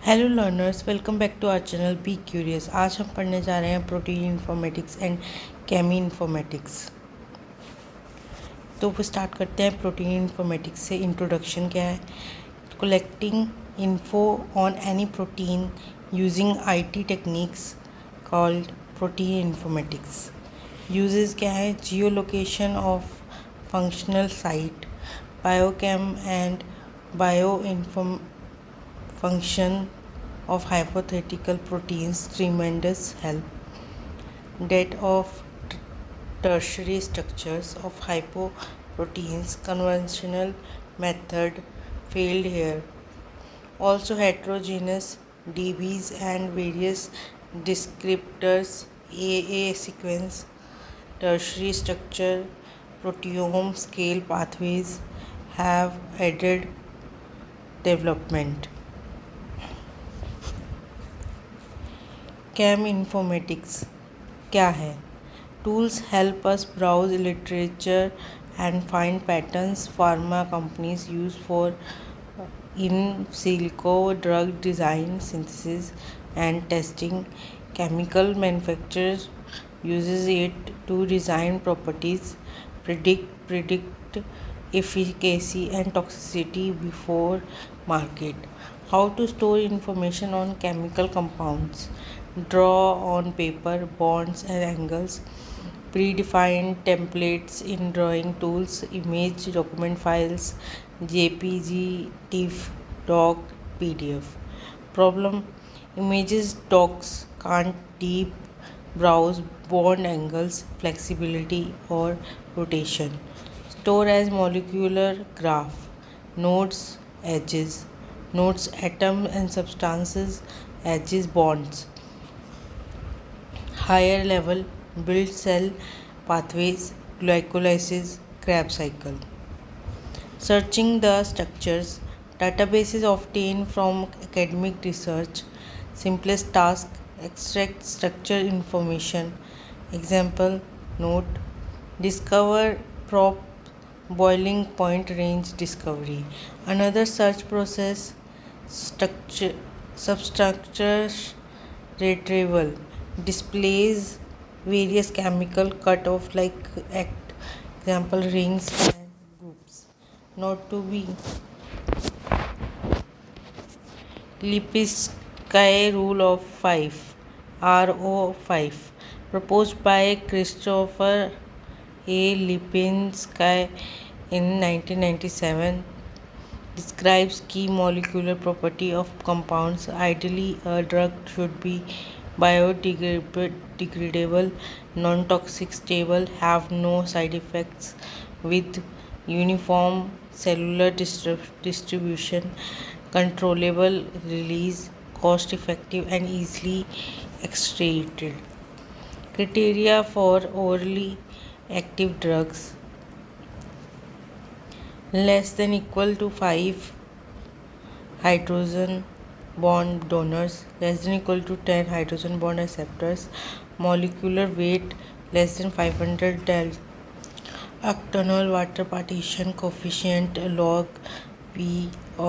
Hello learners, welcome back to our channel be curious. आज हम पढ़ने जा रहे हैं protein informatics and cheminformatics. तो वो स्टार्ट करते हैं प्रोटीन इन्फॉर्मेटिक्स से। इंट्रोडक्शन क्या है? Collecting info on any protein using IT techniques called protein informatics. Uses क्या है? जियो location of functional site, biochem and bio function of hypothetical proteins, tremendous help, that of tertiary structures of hypoproteins, conventional method failed here. Also heterogeneous DBs and various descriptors, AA sequence, tertiary structure, proteome scale pathways have added development. Cheminformatics क्या है? Tools help us browse literature and find patterns pharma companies use for in silico drug design, synthesis and testing. Chemical manufacturers uses it to design properties, predict efficacy and toxicity before market. How to store information on chemical compounds? Draw on paper bonds and angles. Predefined templates in drawing tools, image document files, JPG, TIFF, doc, PDF. Problem: images docs can't deep browse bond angles, flexibility or rotation. Store as molecular graph, nodes, edges, nodes, atoms and substances, edges, bonds. Higher level, build cell pathways, glycolysis, Krebs cycle. Searching the structures, databases obtained from academic research. Simplest task: extract structure information. Example: note, discover prop boiling point range discovery. Another search process: structure substructure retrieval, displays various chemical cutoff like act. Example: rings and groups. Not to be Lipinskaya rule of 5, RO5, proposed by Christopher A. Lipinskaya in 1997, describes key molecular property of compounds. Ideally, a drug should be biodegradable, non-toxic, stable, have no side effects, with uniform cellular distribution, controllable release, cost effective and easily extracted. Criteria for orally active drugs: less than equal to 5 hydrogen bond donors, less than equal to 10 hydrogen bond acceptors, molecular weight less than 500 octanol, water partition coefficient log P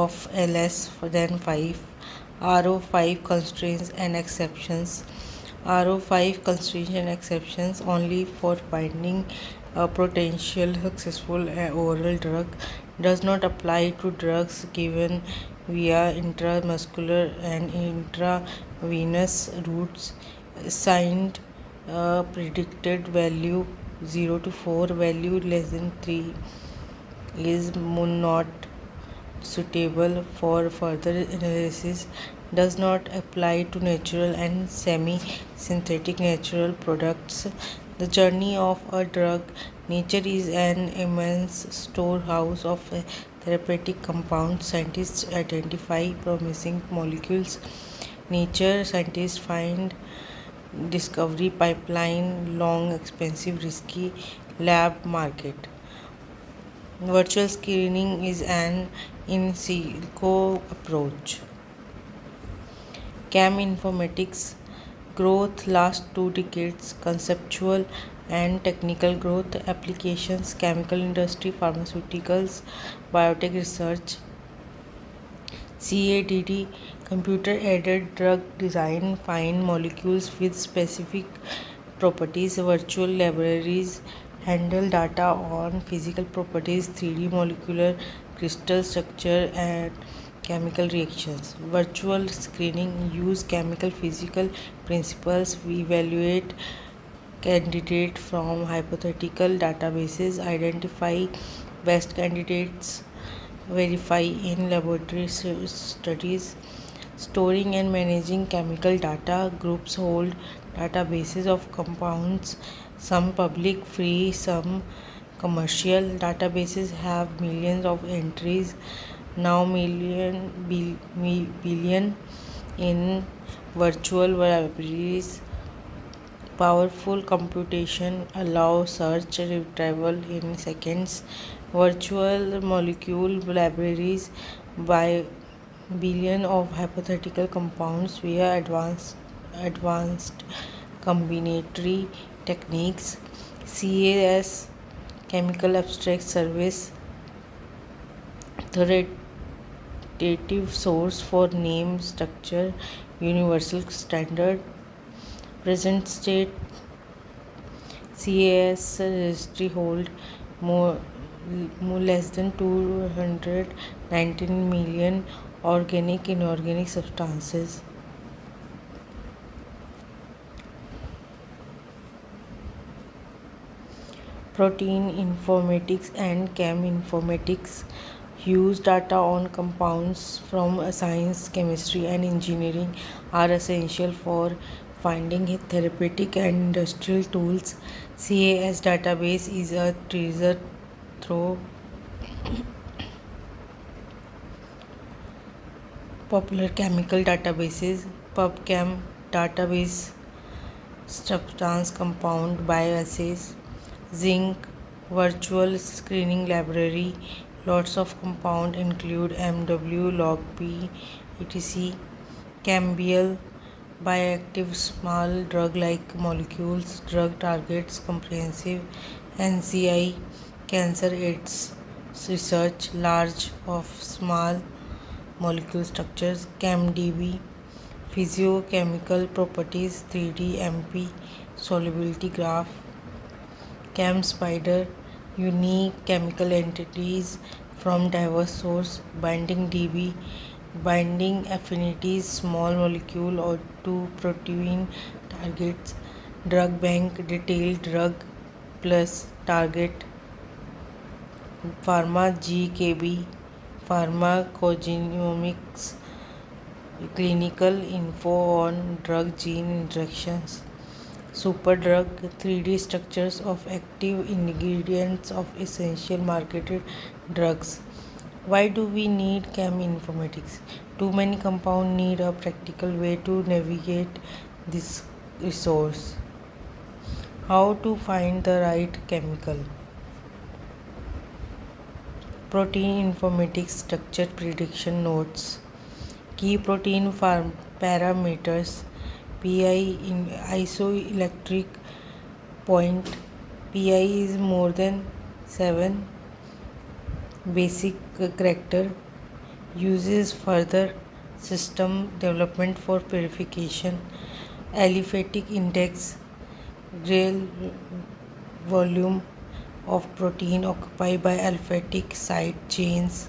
of less than 5. RO5 constraints and exceptions. RO5 constraints and exceptions only for finding a potential successful oral drug, does not apply to drugs given via intramuscular and intravenous routes. Assigned a predicted value 0 to 4, value less than 3 is not suitable for further analysis, does not apply to natural and semi-synthetic natural products. The journey of a drug. Nature is an immense storehouse of therapeutic compounds. Scientists identify promising molecules. Nature scientists find discovery pipeline, long, expensive, risky lab market. Virtual screening is an in silico approach. Chem informatics growth last 2 decades, conceptual and technical growth, applications, chemical industry, pharmaceuticals, biotech research. CADD, computer aided drug design, find molecules with specific properties. Virtual libraries handle data on physical properties, 3D molecular crystal structure, and chemical reactions. Virtual screening use chemical physical principles. We evaluate candidate from hypothetical databases, identify best candidates, verify in laboratory studies. Storing and managing chemical data, groups hold databases of compounds, some public, free, some commercial. Databases have millions of entries, now billion in virtual libraries. Powerful computation allows search retrieval in seconds. Virtual molecule libraries by billion of hypothetical compounds via advanced combinatory techniques. CAS, Chemical Abstract Service, authoritative source for name structure, universal standard. Present state CAS registry hold more less than 219 million organic inorganic substances. Protein informatics and chem informatics use data on compounds from science, chemistry, and engineering are essential for finding therapeutic and industrial tools. CAS database is a treasure trove. Popular chemical databases: PubChem database, substance compound bioassays. Zinc virtual screening library, lots of compound include MW, LogP, etc. Cambial bioactive small drug like molecules, drug targets, comprehensive. NCI cancer aids research, large of small molecule structures. ChemDB physiochemical properties, 3D MP solubility graph. ChemSpider unique chemical entities from diverse source. Binding DB binding affinities, small molecule or to protein targets. Drug bank detailed drug plus target. Pharma GKB pharmacogenomics clinical info on drug gene interactions. Superdrug 3D structures of active ingredients of essential marketed drugs. Why do we need chem informatics? Too many compounds need a practical way to navigate this resource. How to find the right chemical? Protein informatics structure prediction notes. Key protein parameters. PI in isoelectric point. PI is more than 7 basic character. Uses further system development for purification. Aliphatic index, real volume of protein occupied by aliphatic side chains.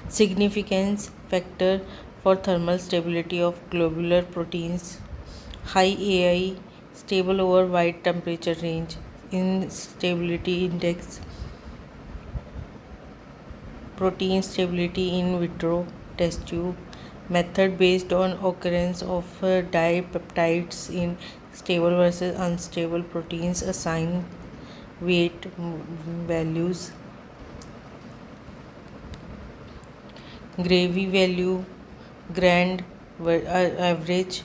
Significance factor for thermal stability of globular proteins. High AI, stable over wide temperature range. Instability index, protein stability in vitro test tube. Method based on occurrence of dipeptides in stable versus unstable proteins. Assign weight values. Gravy value, grand average,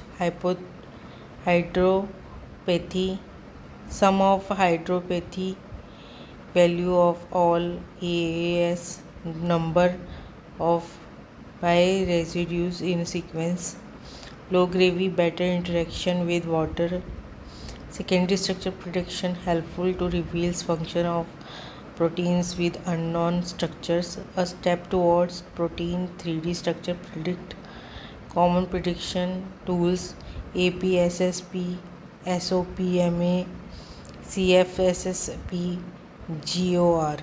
hydropathy, sum of hydropathy, value of all AAS, number of pi residues in sequence. Low gravy, better interaction with water. Secondary structure prediction helpful to reveal function of proteins with unknown structures, a step towards protein 3D structure predict. Common prediction tools APSSP, SOPMA, CFSSP, GOR.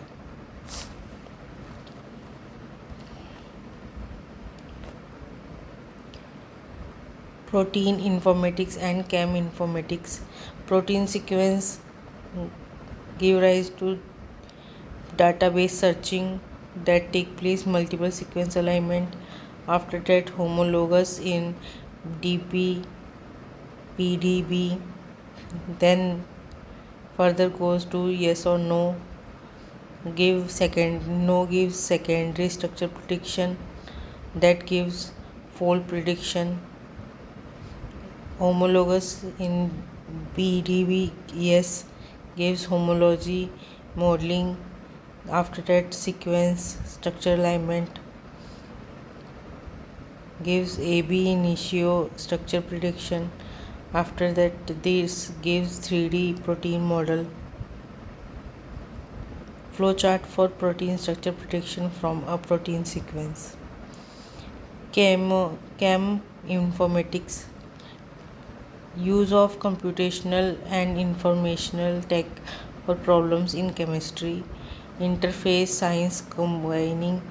Protein informatics and chem informatics. Protein sequence give rise to database searching that take place multiple sequence alignment. After that, homologous in DP, PDB, then further goes to yes or no. No gives secondary structure prediction, that gives fold prediction. Homologous in PDB, yes, gives homology modeling. After that, sequence structure alignment gives AB initio structure prediction. After that, this gives 3D protein model. Flowchart for protein structure prediction from a protein sequence. Chem informatics. Use of computational and informational tech for problems in chemistry. Interface science combining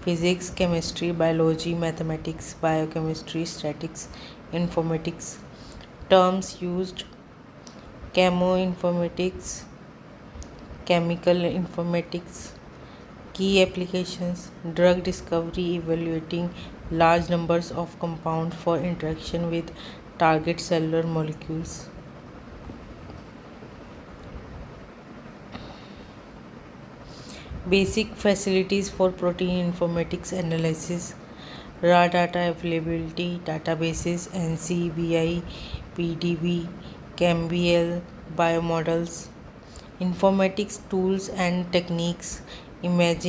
physics, chemistry, biology, mathematics, biochemistry, statics, informatics. Terms used: chemoinformatics, chemical informatics. Key applications: drug discovery, evaluating large numbers of compounds for interaction with target cellular molecules. Basic facilities for protein informatics analysis: raw data availability, databases, NCBI, PDB, ChemBL, biomodels. Informatics tools and techniques: image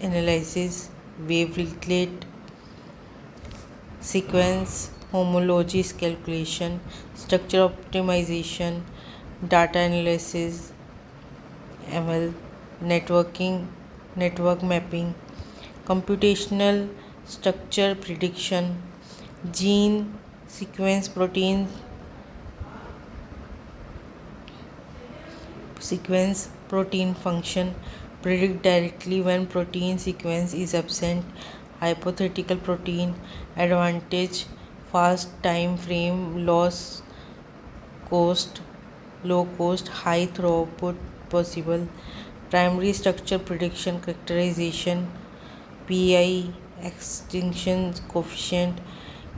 analysis, wavelet sequence, homology calculation, structure optimization, data analysis, ML, network mapping, computational structure prediction, gene sequence protein function, predict directly when protein sequence is absent, hypothetical protein advantage, fast time frame, low cost, high throughput possible, primary structure prediction characterization, PI extinction coefficient,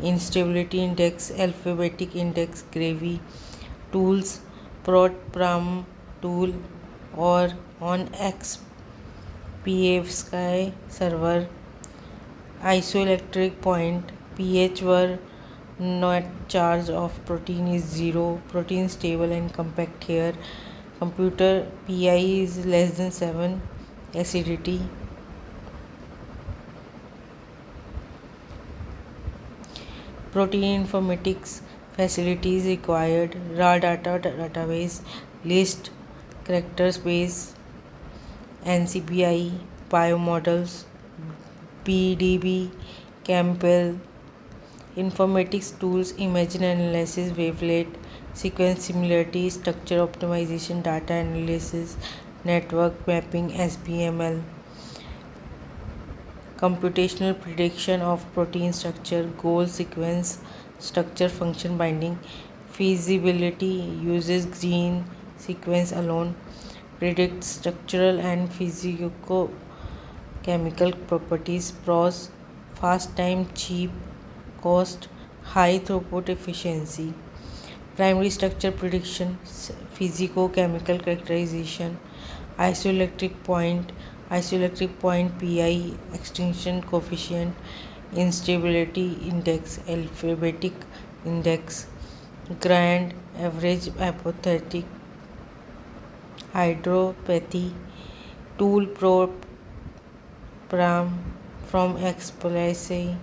instability index, alphabetic index, gravy. Tools: ProtPram tool or on XPavsky server. Isoelectric point, pH where net charge of protein is 0, protein stable and compact here. Computer PI is less than 7, acidity. Protein informatics facilities required: raw data database, list, character space, NCBI, biomodels, PDB, ChemPL. Informatics tools: image analysis, wavelet, sequence similarity, structure optimization, data analysis, network mapping, SBML. Computational prediction of protein structure, goal sequence, structure function binding. Feasibility: uses gene sequence alone, predicts structural and physicochemical properties. Pros: fast time, cheap, cost, high throughput, efficiency. Primary structure prediction, physicochemical characterization, isoelectric point, PI extinction coefficient, instability index, alphabetic index, grand average, hypothetic, hydropathy. Tool: ProtPram from XPavsky.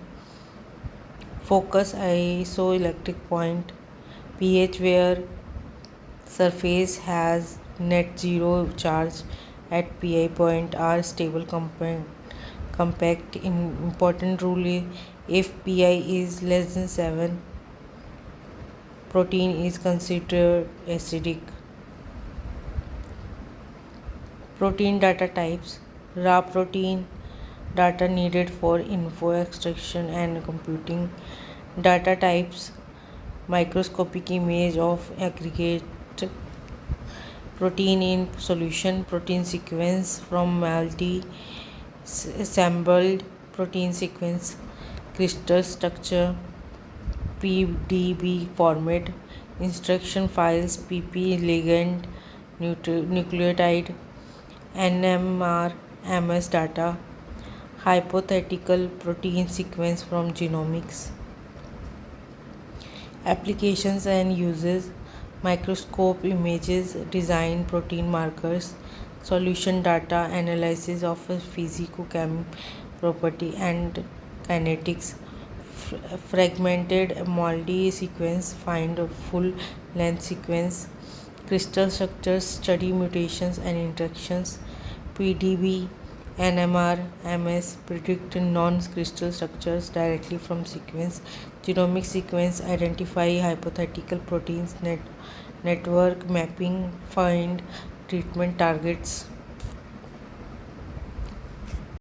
Focus: isoelectric point, pH where surface has net zero charge, at pi point are stable compact. Important rule is if pi is less than 7, protein is considered acidic. Protein data types: raw protein, data needed for info extraction and computing. Data types: microscopic image of aggregate protein in solution, protein sequence from multi assembled protein sequence, crystal structure, PDB format, instruction files, PP ligand, nucleotide, NMR, MS data, hypothetical protein sequence from genomics. Applications and uses: microscope images, design protein markers, solution data, analysis of physico-chem property and kinetics, fragmented multi-sequence, find a full length sequence, crystal structures, study mutations and interactions, PDB, NMR, MS predict non-crystal structures directly from sequence, genomic sequence identify hypothetical proteins, network mapping find treatment targets.